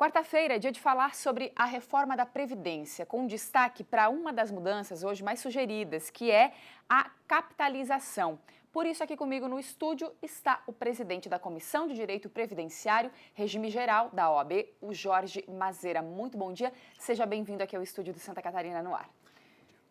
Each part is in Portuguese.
Quarta-feira é dia de falar sobre a reforma da Previdência, com destaque para uma das mudanças hoje mais sugeridas, que é a capitalização. Por isso, aqui comigo no estúdio está o presidente da Comissão de Direito Previdenciário, Regime Geral da OAB, o Jorge Mazera. Muito bom dia, seja bem-vindo aqui ao estúdio do Santa Catarina no Ar.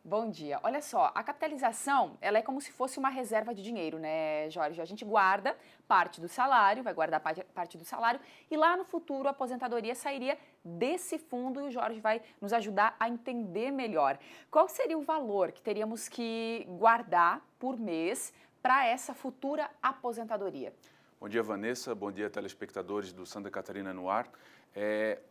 Bom dia. Olha só, a capitalização, ela é como se fosse uma reserva de dinheiro, né, Jorge? A gente guarda parte do salário, vai guardar parte do salário e lá no futuro a aposentadoria sairia desse fundo e o Jorge vai nos ajudar a entender melhor. Qual seria o valor que teríamos que guardar por mês para essa futura aposentadoria? Bom dia, Vanessa. Bom dia, telespectadores do Santa Catarina no Ar.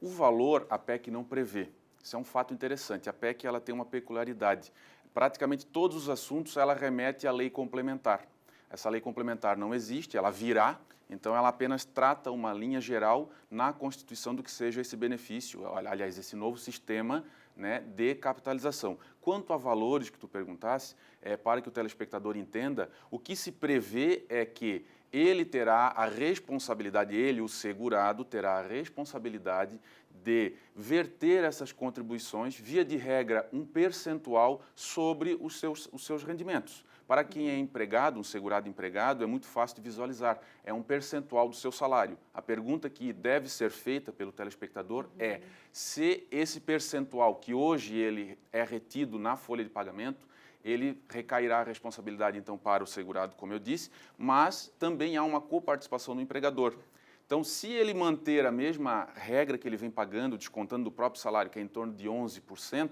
O valor a PEC não prevê. Isso é um fato interessante. A PEC ela tem uma peculiaridade. Praticamente todos os assuntos ela remete à lei complementar. Essa lei complementar não existe, ela virá, então ela apenas trata uma linha geral na Constituição do que seja esse benefício, aliás, esse novo sistema, né, de capitalização. Quanto a valores que tu perguntasse, para que o telespectador entenda, o que se prevê é que ele terá a responsabilidade, ele, o segurado, terá a responsabilidade de verter essas contribuições, via de regra, um percentual sobre os seus rendimentos. Para quem é empregado, um segurado empregado, é muito fácil de visualizar, é um percentual do seu salário. A pergunta que deve ser feita pelo telespectador é se esse percentual que hoje ele é retido na folha de pagamento, ele recairá a responsabilidade, então, para o segurado, como eu disse, mas também há uma coparticipação do empregador. Então, se ele manter a mesma regra que ele vem pagando, descontando do próprio salário, que é em torno de 11%,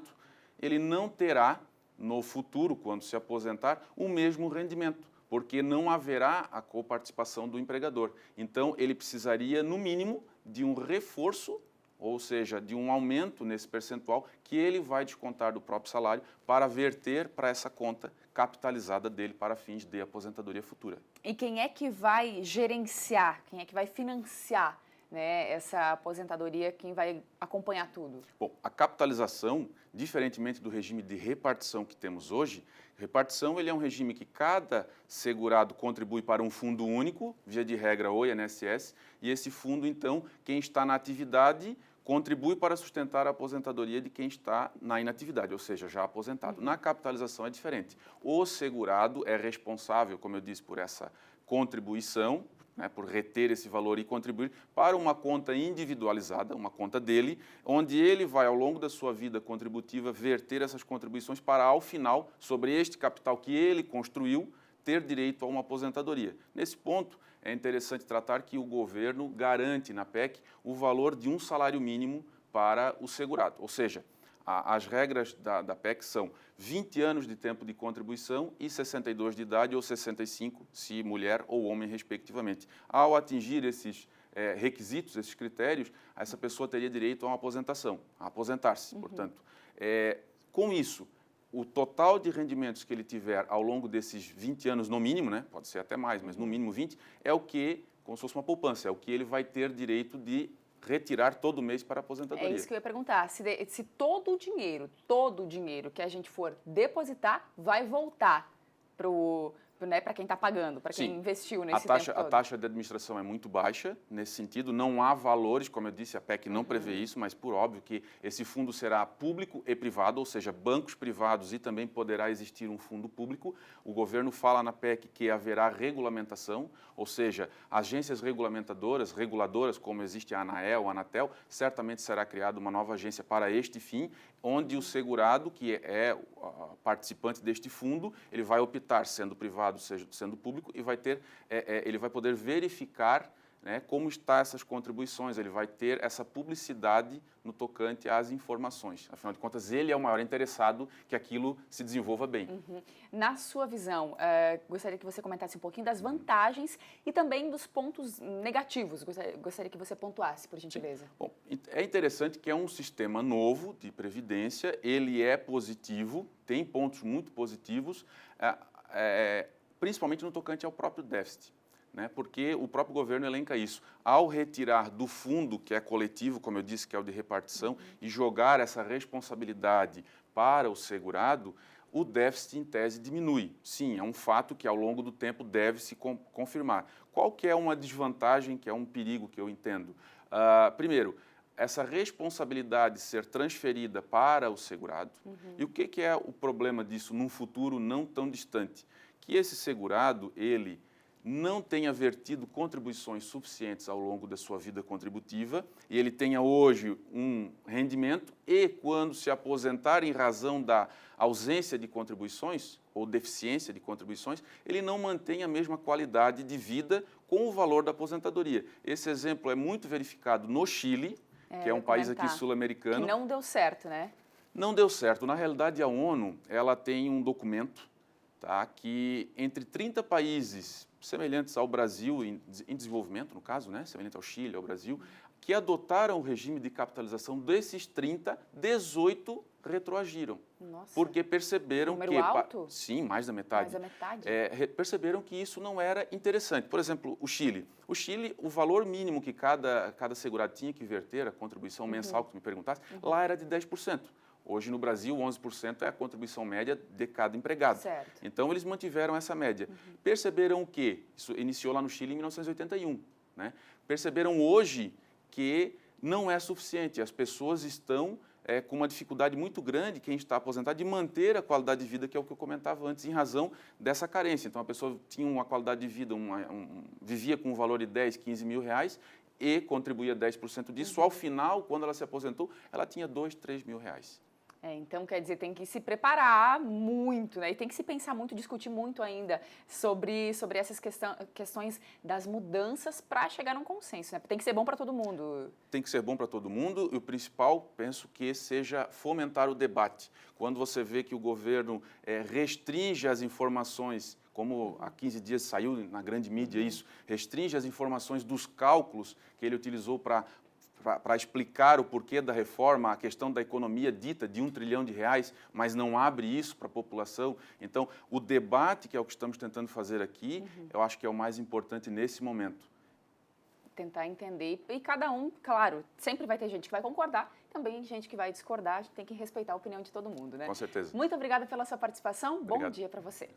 ele não terá, no futuro, quando se aposentar, o mesmo rendimento, porque não haverá a coparticipação do empregador. Então, ele precisaria, no mínimo, de um reforço, ou seja, de um aumento nesse percentual que ele vai descontar do próprio salário para verter para essa conta capitalizada dele para fins de aposentadoria futura. E quem é que vai gerenciar, quem é que vai financiar, né, essa aposentadoria, quem vai acompanhar tudo? Bom, a capitalização, diferentemente do regime de repartição que temos hoje, repartição ele é um regime que cada segurado contribui para um fundo único, via de regra o INSS, e esse fundo, então, quem está na atividade contribui para sustentar a aposentadoria de quem está na inatividade, ou seja, já aposentado. Na capitalização é diferente. O segurado é responsável, como eu disse, por essa contribuição, né, por reter esse valor e contribuir para uma conta individualizada, uma conta dele, onde ele vai, ao longo da sua vida contributiva, verter essas contribuições para, ao final, sobre este capital que ele construiu, ter direito a uma aposentadoria. Nesse ponto, é interessante tratar que o governo garante na PEC o valor de um salário mínimo para o segurado, ou seja, as regras da PEC são 20 anos de tempo de contribuição e 62 de idade ou 65, se mulher ou homem, respectivamente. Ao atingir esses requisitos, esses critérios, essa pessoa teria direito a uma aposentação, a aposentar-se, portanto. Com isso, o total de rendimentos que ele tiver ao longo desses 20 anos, no mínimo, né, pode ser até mais, mas no mínimo 20, é o que, como se fosse uma poupança, é o que ele vai ter direito de retirar todo mês para a aposentadoria. É isso que eu ia perguntar, se todo o dinheiro que a gente for depositar vai voltar para quem está pagando, para quem investiu nesse tempo todo. A taxa de administração é muito baixa nesse sentido, não há valores, como eu disse, a PEC não prevê isso, mas por óbvio que esse fundo será público e privado, ou seja, bancos privados e também poderá existir um fundo público. O governo fala na PEC que haverá regulamentação, ou seja, agências regulamentadoras, reguladoras, como existe a ANAEL, a Anatel, certamente será criada uma nova agência para este fim, onde o segurado, que é participante deste fundo, ele vai optar, sendo privado, sendo público, e ele vai poder verificar, né, como estão essas contribuições, ele vai ter essa publicidade no tocante às informações. Afinal de contas, ele é o maior interessado que aquilo se desenvolva bem. Na sua visão, gostaria que você comentasse um pouquinho das vantagens e também dos pontos negativos. Gostaria que você pontuasse, por gentileza. Bom, é interessante que é um sistema novo de previdência, ele é positivo, tem pontos muito positivos, principalmente no tocante ao próprio déficit, né? Porque o próprio governo elenca isso. Ao retirar do fundo, que é coletivo, como eu disse, que é o de repartição, e jogar essa responsabilidade para o segurado, o déficit, em tese, diminui. Sim, é um fato que, ao longo do tempo, deve se confirmar. Qual que é uma desvantagem, que é um perigo que eu entendo? Primeiro, essa responsabilidade ser transferida para o segurado. E o que é o problema disso num futuro não tão distante? Que esse segurado, ele não tenha vertido contribuições suficientes ao longo da sua vida contributiva e ele tenha hoje um rendimento e, quando se aposentar em razão da ausência de contribuições ou deficiência de contribuições, ele não mantém a mesma qualidade de vida com o valor da aposentadoria. Esse exemplo é muito verificado no Chile, que é um país aqui sul-americano. Que não deu certo, né? Não deu certo. Na realidade, a ONU ela tem um documento, tá, que entre 30 países semelhantes ao Brasil, em desenvolvimento, no caso, né, semelhante ao Chile, ao Brasil, que adotaram o regime de capitalização desses 30, 18 retroagiram. Nossa. Porque perceberam número que... alto? Sim, mais da metade. Mais da metade? Perceberam que isso não era interessante. Por exemplo, o Chile. O Chile, o valor mínimo que cada segurado tinha que verter, a contribuição mensal que tu me perguntasse, lá era de 10%. Hoje, no Brasil, 11% é a contribuição média de cada empregado. Certo. Então, eles mantiveram essa média. Perceberam que, isso iniciou lá no Chile em 1981, né? Perceberam hoje que não é suficiente. As pessoas estão com uma dificuldade muito grande, quem está aposentado, de manter a qualidade de vida, que é o que eu comentava antes, em razão dessa carência. Então, a pessoa tinha uma qualidade de vida, vivia com um valor de 10, 15 mil reais e contribuía 10% disso. Ao final, quando ela se aposentou, ela tinha 2, 3 mil reais. Então, quer dizer, tem que se preparar muito, né? E tem que se pensar muito, discutir muito ainda sobre essas questões das mudanças para chegar num consenso, né? Tem que ser bom para todo mundo. Tem que ser bom para todo mundo e o principal, penso que seja fomentar o debate. Quando você vê que o governo restringe as informações, como há 15 dias saiu na grande mídia isso, restringe as informações dos cálculos que ele utilizou para explicar o porquê da reforma, a questão da economia dita de R$1 trilhão, mas não abre isso para a população. Então, o debate, que é o que estamos tentando fazer aqui, eu acho que é o mais importante nesse momento. Tentar entender. E cada um, claro, sempre vai ter gente que vai concordar, também gente que vai discordar, a gente tem que respeitar a opinião de todo mundo, né? Com certeza. Muito obrigada pela sua participação, bom dia para você.